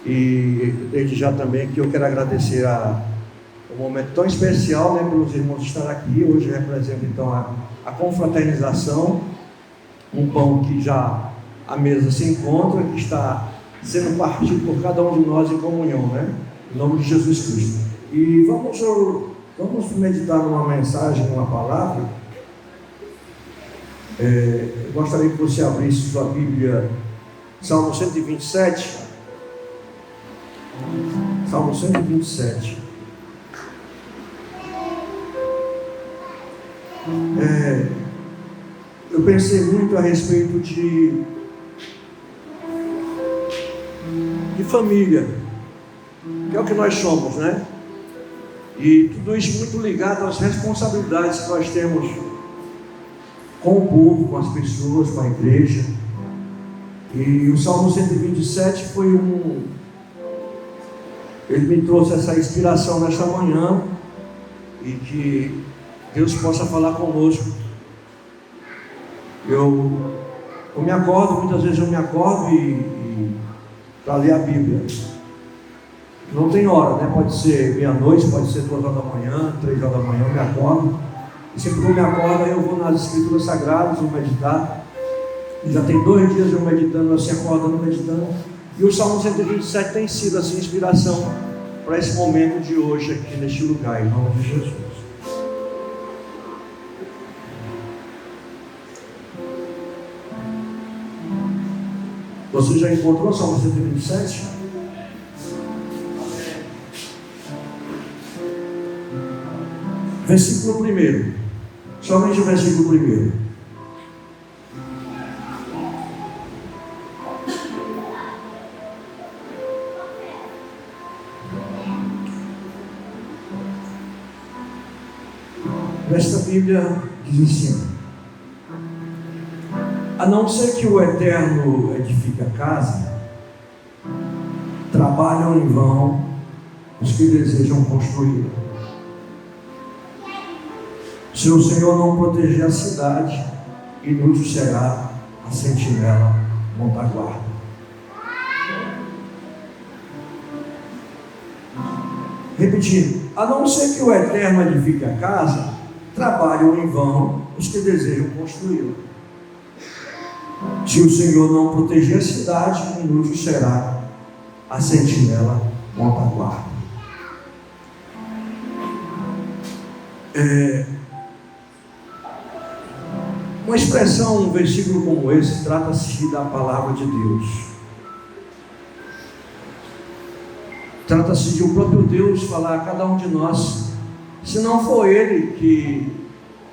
E desde já também que eu quero agradecer um momento tão especial, né, pelos irmãos estar aqui. Hoje representa então a confraternização, um pão que já a mesa se encontra, que está sendo partido por cada um de nós em comunhão, né? Em nome de Jesus Cristo. E vamos meditar numa mensagem, numa palavra. Eu gostaria que você abrisse sua Bíblia, Salmo 127. Salmo 127. Eu pensei muito a respeito de família, que é o que nós somos, né? E tudo isso muito ligado às responsabilidades que nós temos com o povo, com as pessoas, com a igreja. E o Salmo 127 ele me trouxe essa inspiração nesta manhã, e que Deus possa falar conosco. Eu me acordo, muitas vezes eu me acordo para ler a Bíblia. Não tem hora, né? Pode ser meia-noite, pode ser 2 horas da manhã, 3 horas da manhã, eu me acordo. E sempre que eu me acordo, eu vou nas Escrituras Sagradas, vou meditar. E já tem 2 dias eu meditando, assim, acordando, meditando. E o Salmo 127 tem sido assim, inspiração para esse momento de hoje aqui neste lugar, em nome de Jesus. Você já encontrou o Salmo 127? Versículo 1. Somente o versículo 1. Nesta Bíblia diz assim: a não ser que o Eterno edifique a casa, trabalham em vão os que desejam construí-la. Se o Senhor não proteger a cidade, inútil será a sentinela montar guarda. Repetindo: a não ser que o Eterno edifique a casa, trabalham em vão os que desejam construí-la. Se o Senhor não proteger a cidade, inútil será a sentinela montar guarda. Uma expressão, um versículo como esse, trata-se da palavra de Deus. Trata-se de o próprio Deus falar a cada um de nós: se não for Ele que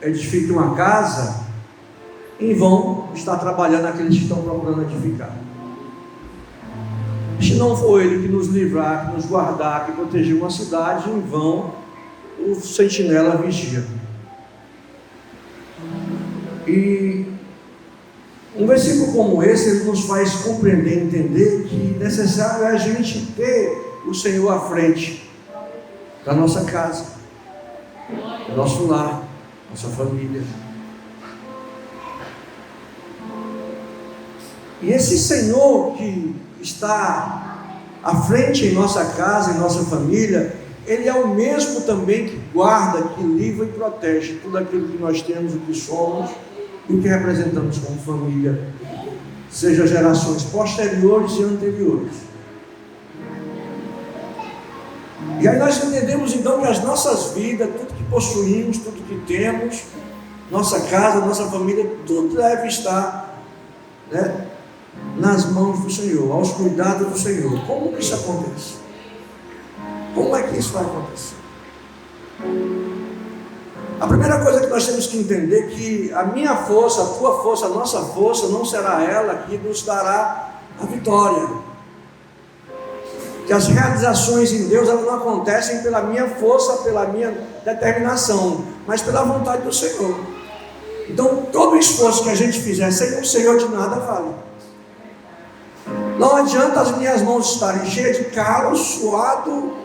edifique uma casa, em vão está trabalhando aqueles que estão procurando edificar. Se não for Ele que nos livrar, que nos guardar, que proteger uma cidade, em vão o sentinela vigia. E um versículo como esse, ele nos faz compreender, entender que necessário é a gente ter o Senhor à frente da nossa casa, do nosso lar, nossa família. E esse Senhor que está à frente em nossa casa, em nossa família, Ele é o mesmo também que guarda, que livra e protege tudo aquilo que nós temos, o que somos e o que representamos como família, seja gerações posteriores e anteriores. E aí nós entendemos então que as nossas vidas, tudo que possuímos, tudo que temos, nossa casa, nossa família, tudo deve estar, né, nas mãos do Senhor, aos cuidados do Senhor. Como que isso acontece? Como é que isso vai acontecer? A primeira coisa que nós temos que entender é que a minha força, a tua força, a nossa força não será ela que nos dará a vitória. Que as realizações em Deus, elas não acontecem pela minha força, pela minha determinação, mas pela vontade do Senhor. Então, todo esforço que a gente fizer sem o Senhor, de nada vale. Não adianta as minhas mãos estarem cheias de calo, suado,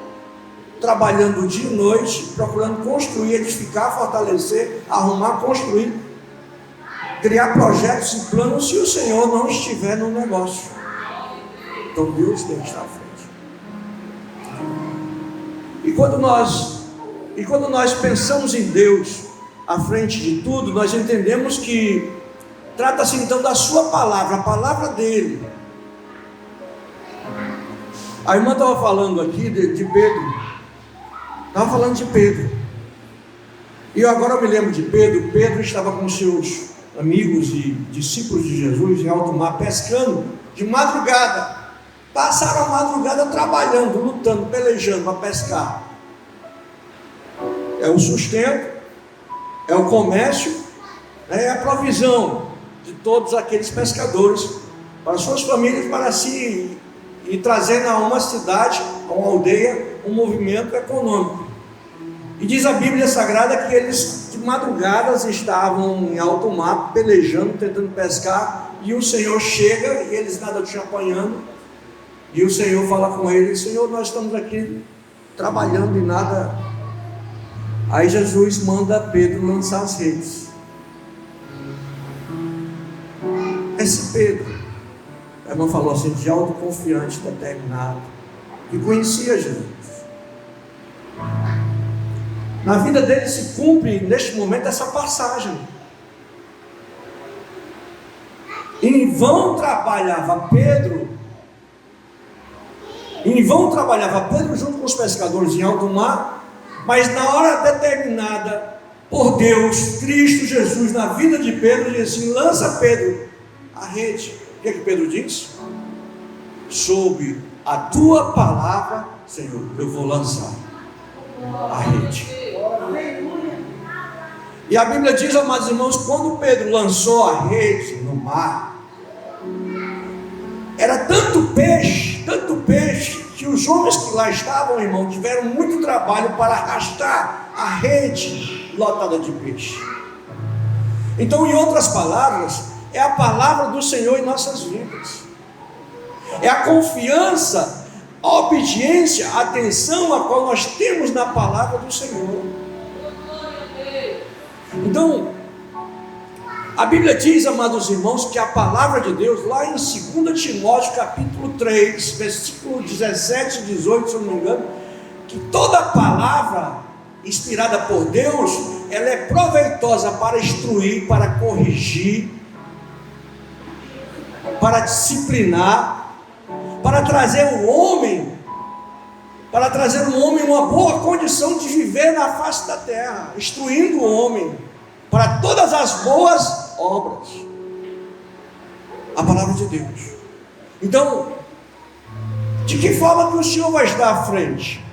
trabalhando dia e noite, procurando construir, edificar, fortalecer, arrumar, construir, criar projetos e planos, se o Senhor não estiver no negócio. Então Deus tem que estar à frente. E quando nós pensamos em Deus à frente de tudo, nós entendemos que trata-se então da sua palavra, a palavra dele. A irmã estava falando aqui de Pedro, estava falando de Pedro, e agora eu me lembro de Pedro. Pedro estava com seus amigos e discípulos de Jesus em alto mar, pescando de madrugada. Passaram a madrugada trabalhando, lutando, pelejando para pescar. É o sustento, é o comércio, é a provisão de todos aqueles pescadores para suas famílias, para si e trazendo a uma cidade, a uma aldeia, um movimento econômico. E diz a Bíblia Sagrada que eles de madrugadas estavam em alto mar, pelejando, tentando pescar, e o Senhor chega e eles nada tinham apanhando, e o Senhor fala com eles: Senhor, nós estamos aqui trabalhando e nada. Aí Jesus manda Pedro lançar as redes. Esse Pedro, a irmã falou assim, de autoconfiante, determinado, que conhecia Jesus. Na vida dele se cumpre neste momento essa passagem. Em vão trabalhava Pedro junto com os pescadores em alto mar, mas na hora determinada por Deus, Cristo Jesus, na vida de Pedro, diz assim: lança, Pedro, a rede. O que Pedro diz? Sob a tua palavra, Senhor, eu vou lançar a rede. E a Bíblia diz, amados irmãos, quando Pedro lançou a rede no mar, era tanto peixe, que os homens que lá estavam, irmão, tiveram muito trabalho para arrastar a rede lotada de peixe. Então, em outras palavras, é a palavra do Senhor em nossas vidas, é a confiança, a obediência, a atenção a qual nós temos na palavra do Senhor. Então, a Bíblia diz, amados irmãos, que a palavra de Deus, lá em 2 Timóteo capítulo 3, versículo 17 e 18, se eu não me engano, que toda palavra inspirada por Deus, ela é proveitosa para instruir, para corrigir, para disciplinar, para trazer um homem uma boa condição de viver na face da terra, instruindo o homem para todas as boas obras. A palavra de Deus. Então, de que forma que o Senhor vai estar à frente?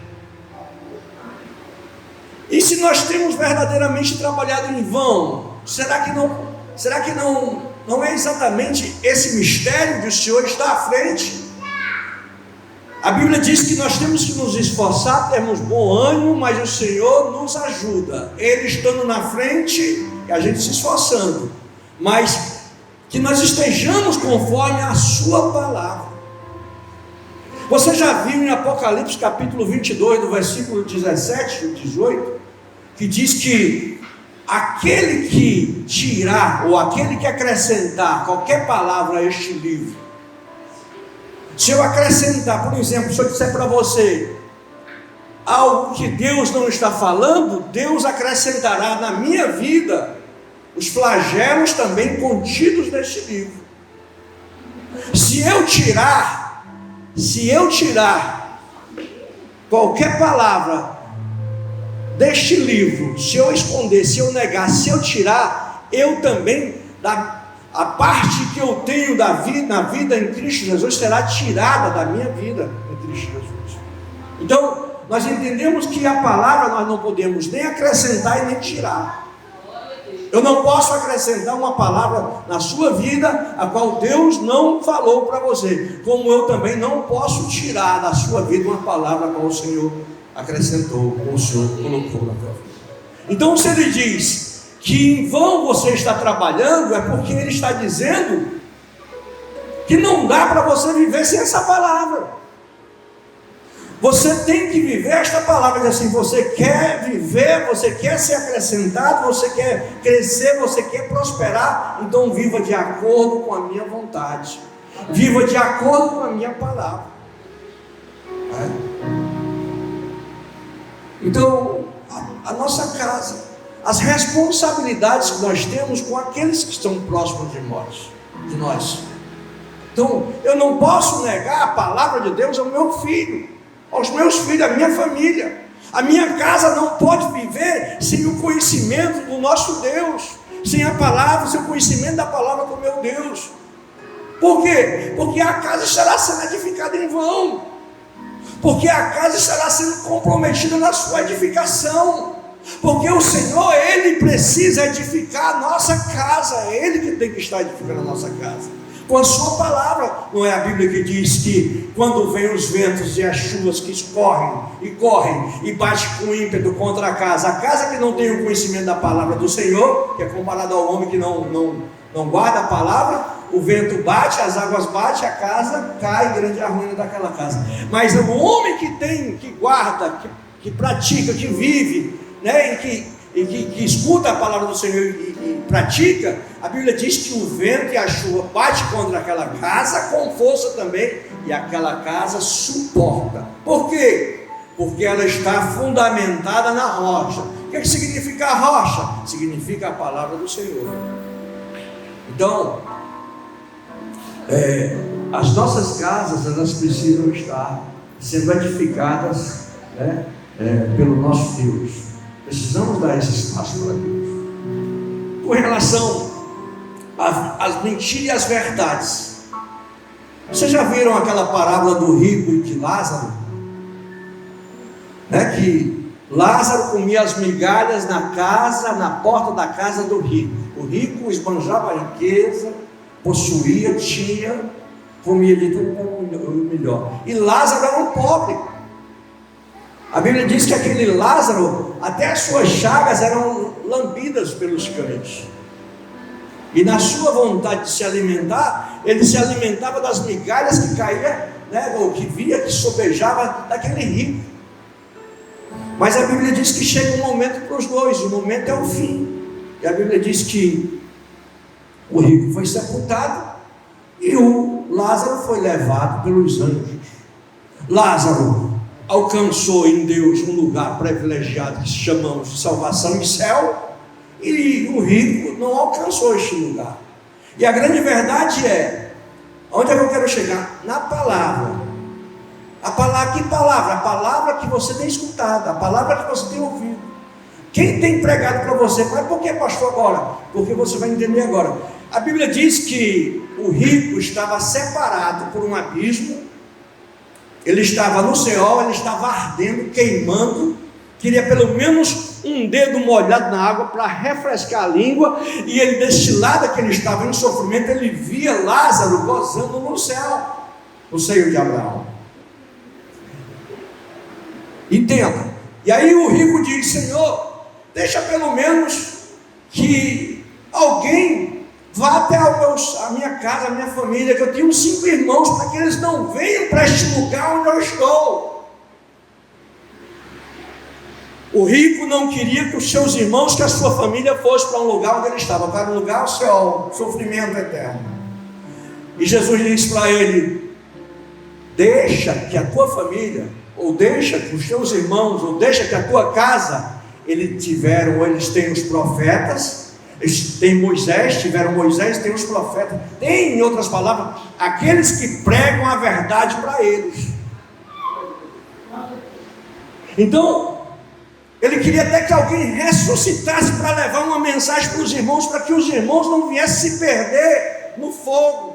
E se nós temos verdadeiramente trabalhado em vão, será que não é exatamente esse mistério de o Senhor estar à frente? A Bíblia diz que nós temos que nos esforçar, termos bom ânimo, mas o Senhor nos ajuda. Ele estando na frente e a gente se esforçando, mas que nós estejamos conforme a sua palavra. Você já viu em Apocalipse capítulo 22, do versículo 17 e 18, que diz que aquele que tirar ou aquele que acrescentar qualquer palavra a este livro, se eu acrescentar, por exemplo, se eu disser para você algo que Deus não está falando, Deus acrescentará na minha vida os flagelos também contidos neste livro. Se eu tirar qualquer palavra deste livro, se eu esconder, se eu negar, se eu tirar, eu também, a parte que eu tenho na vida em Cristo Jesus será tirada da minha vida em Cristo Jesus. Então, nós entendemos que a palavra nós não podemos nem acrescentar e nem tirar. Eu não posso acrescentar uma palavra na sua vida a qual Deus não falou para você, como eu também não posso tirar da sua vida uma palavra a qual o Senhor acrescentou, ou o Senhor colocou na tua vida. Então, se Ele diz que em vão você está trabalhando, é porque Ele está dizendo que não dá para você viver sem essa palavra. Você tem que viver esta palavra. Diz assim: você quer viver, você quer ser acrescentado, você quer crescer, você quer prosperar, então viva de acordo com a minha vontade, viva de acordo com a minha palavra. Então, a nossa casa, as responsabilidades que nós temos com aqueles que estão próximos de nós. Então, eu não posso negar a palavra de Deus ao meu filho, aos meus filhos, à minha família. A minha casa não pode viver sem o conhecimento do nosso Deus, sem a palavra, sem o conhecimento da palavra do meu Deus. Por quê? Porque a casa estará sendo edificada em vão, porque a casa estará sendo comprometida na sua edificação, porque o Senhor, Ele precisa edificar a nossa casa, é Ele que tem que estar edificando a nossa casa, com a sua palavra. Não é a Bíblia que diz que quando vem os ventos e as chuvas que correm e bate com ímpeto contra a casa que não tem o conhecimento da palavra do Senhor, que é comparado ao homem que não guarda a palavra, o vento bate, as águas batem, a casa cai, grande é a ruína daquela casa. Mas o homem que guarda, que pratica, que vive, né, e que escuta a palavra do Senhor e pratica, a Bíblia diz que o vento e a chuva bate contra aquela casa com força também, e aquela casa suporta. Por quê? Porque ela está fundamentada na rocha. O que significa a rocha? Significa a palavra do Senhor. Então, as nossas casas, elas precisam estar sendo edificadas, né, pelo nosso Deus. Precisamos dar esse espaço para Deus. Com relação às mentiras e às verdades, vocês já viram aquela parábola do rico e de Lázaro? Né, que Lázaro comia as migalhas na porta da casa do rico. O rico esbanjava a riqueza, possuía, tinha, comia de tudo o melhor. E Lázaro era um pobre. A Bíblia diz que aquele Lázaro, até as suas chagas eram lambidas pelos cães. E na sua vontade de se alimentar, ele se alimentava das migalhas que caía, né, ou que via, que sobejava daquele rico. Mas a Bíblia diz que chega um momento para os dois, o momento é o fim. E a Bíblia diz que o rico foi sepultado e o Lázaro foi levado pelos anjos. Lázaro alcançou em Deus um lugar privilegiado que chamamos de salvação e céu, e o rico não alcançou este lugar. E a grande verdade é, onde é que eu quero chegar? Na palavra. A palavra, que palavra? A palavra que você tem escutado, a palavra que você tem ouvido. Quem tem pregado para você? Mas por que, pastor, agora? Porque você vai entender agora. A Bíblia diz que o rico estava separado por um abismo. Ele estava no Seol, ele estava ardendo, queimando, queria pelo menos um dedo molhado na água para refrescar a língua, e ele, deste lado que ele estava em sofrimento, ele via Lázaro gozando no céu, no seio de Abraão. Entenda. E aí o rico diz: Senhor, deixa pelo menos que alguém vá até a minha casa, a minha família, que eu tenho 5 irmãos, para que eles não venham para este lugar onde eu estou. O rico não queria que os seus irmãos, que a sua família fosse para um lugar onde ele estava, para um lugar ao céu, sofrimento eterno. E Jesus disse para ele: deixa que a tua família, ou deixa que os teus irmãos, ou deixa que a tua casa, eles têm os profetas. Eles têm Moisés, tiveram Moisés, tem os profetas, tem, em outras palavras, aqueles que pregam a verdade para eles. Então, ele queria até que alguém ressuscitasse para levar uma mensagem para os irmãos, para que os irmãos não viessem se perder no fogo.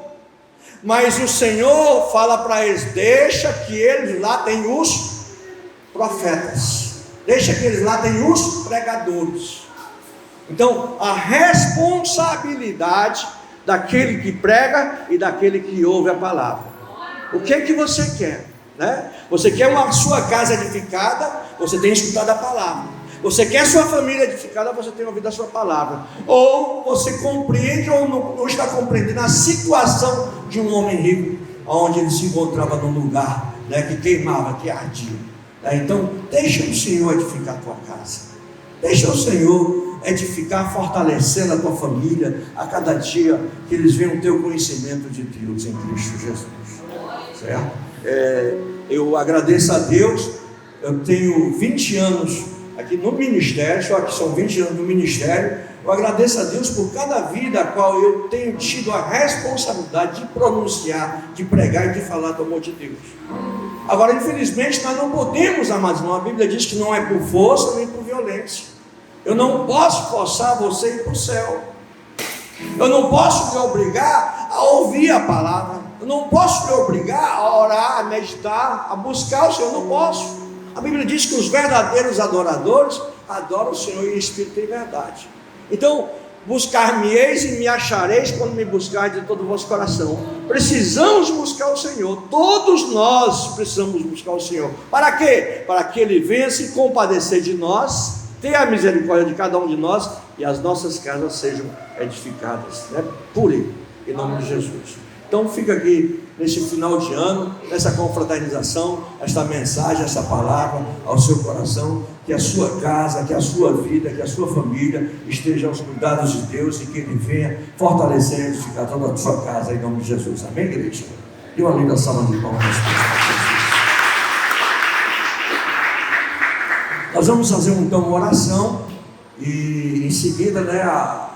Mas o Senhor fala para eles: deixa que eles lá tenham os profetas, deixa que eles lá tenham os pregadores. Então, a responsabilidade daquele que prega e daquele que ouve a palavra. O que é que você quer? Né? Você quer a sua casa edificada? Você tem escutado a palavra. Você quer sua família edificada? Você tem ouvido a sua palavra. Ou você compreende ou não está compreendendo a situação de um homem rico, onde ele se encontrava num lugar, né, que queimava, que ardia. Então, deixa o Senhor edificar a tua casa. Deixa o Senhor edificar, fortalecer a tua família a cada dia que eles venham ter o conhecimento de Deus em Cristo Jesus. Certo? Eu agradeço a Deus eu tenho 20 anos aqui no ministério, só que são 20 anos no ministério. Eu agradeço a Deus por cada vida a qual eu tenho tido a responsabilidade de pronunciar, de pregar e de falar do amor de Deus. Agora, infelizmente, nós não podemos, amados irmãos, a Bíblia diz que não é por força nem por violência. Eu não posso forçar você a ir para o céu. Eu não posso te obrigar a ouvir a palavra. Eu não posso te obrigar a orar, a meditar, a buscar o Senhor. Eu não posso. A Bíblia diz que os verdadeiros adoradores adoram o Senhor em espírito e em verdade. Então, buscar-me-eis e me achareis quando me buscardes de todo o vosso coração. Precisamos buscar o Senhor. Todos nós precisamos buscar o Senhor. Para quê? Para que Ele venha se compadecer de nós, ter a misericórdia de cada um de nós e as nossas casas sejam edificadas, né, por Ele, em nome de Jesus. Então fica aqui nesse final de ano, nessa confraternização, esta mensagem, essa palavra ao seu coração, que a sua casa, que a sua vida, que a sua família esteja aos cuidados de Deus e que Ele venha fortalecer e edificar toda a sua casa em nome de Jesus. Amém, igreja? E uma linda salva de palmas. Nós vamos fazer então uma oração e em seguida, né, a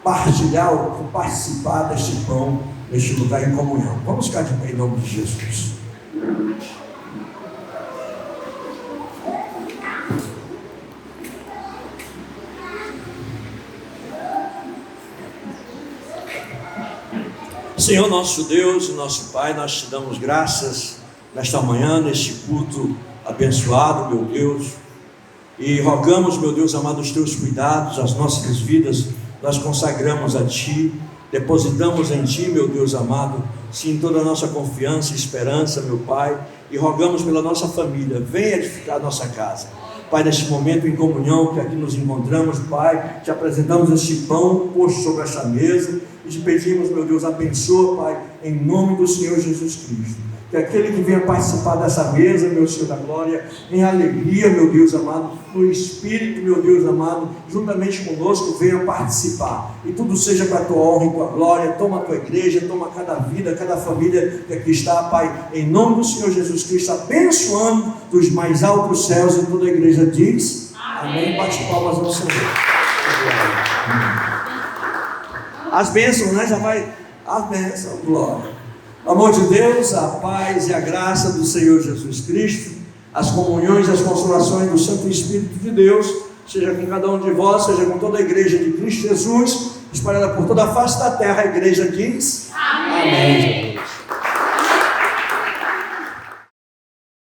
partilhar ou participar deste pão, neste lugar em comunhão. Vamos ficar de pé em nome de Jesus. Senhor nosso Deus e nosso Pai, nós te damos graças nesta manhã, neste culto abençoado, meu Deus, e rogamos, meu Deus amado, os teus cuidados, as nossas vidas, nós consagramos a Ti, depositamos em Ti, meu Deus amado, sim, toda a nossa confiança e esperança, meu Pai, e rogamos pela nossa família, venha edificar a nossa casa. Pai, neste momento em comunhão que aqui nos encontramos, Pai, te apresentamos este pão posto sobre esta mesa e te pedimos, meu Deus, abençoa, Pai, em nome do Senhor Jesus Cristo. Que aquele que venha participar dessa mesa, meu Senhor da glória, em alegria, meu Deus amado, no Espírito, meu Deus amado, juntamente conosco, venha participar. E tudo seja para a tua honra e tua glória. Toma a tua igreja, toma cada vida, cada família que aqui está, Pai, em nome do Senhor Jesus Cristo, abençoando dos mais altos céus. E toda a igreja diz: amém. Bate palmas ao Senhor. As bênçãos, né? Já vai. As bênçãos, glória. O amor de Deus, a paz e a graça do Senhor Jesus Cristo, as comunhões e as consolações do Santo Espírito de Deus, seja com cada um de vós, seja com toda a igreja de Cristo Jesus, espalhada por toda a face da terra. A igreja diz: amém.